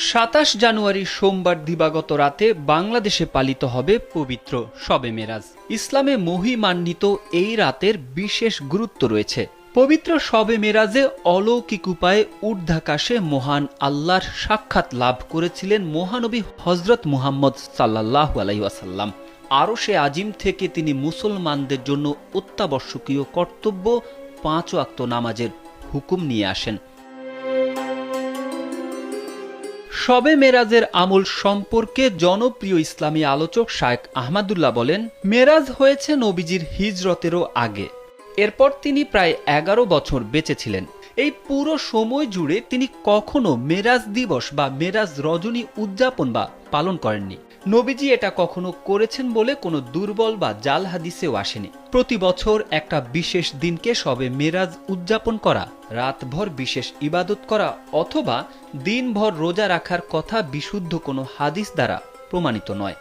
27 জানুয়ারি সোমবার দিবাগত রাতে বাংলাদেশে পালিত হবে পবিত্র শবে মেরাজ। ইসলামে মহিমান্বিত এই রাতের বিশেষ গুরুত্ব রয়েছে। পবিত্র শবে মেরাজে অলৌকিক উপায়ে ঊর্ধ্বাকাশে মহান আল্লাহর সাক্ষাৎ লাভ করেছিলেন মহানবী হযরত মুহাম্মদ সাল্লাল্লাহু আলাইহি ওয়াসাল্লাম। আরশে আজিম থেকে তিনি মুসলমানদের জন্য অত্যাবশ্যকীয় কর্তব্য 5 ওয়াক্ত নামাজের হুকুম নিয়ে আসেন। শবে মেরাজের আমল সম্পর্কে জনপ্রিয় ইসলামী আলোচক শায়খ আহমদুল্লাহ বলেন, মেরাজ হয়েছে নবীজির হিজরতেরও আগে। এরপর তিনি প্রায় 11 বছর বেঁচে ছিলেন। এই পুরো সময় জুড়ে তিনি কখনো মেরাজ দিবস বা মেরাজ রজনী উদযাপন বা পালন করেননি। নবীজি এটা কখনো করেছেন বলে কোনো দুর্বল বা জাল হাদিসেও আসেনি। প্রতি বছর একটা বিশেষ দিনকে শবে মেরাজ উদযাপন করা, রাতভর বিশেষ ইবাদত করা অথবা দিনভর রোজা রাখার কথা বিশুদ্ধ কোনো হাদিস দ্বারা প্রমাণিত নয়।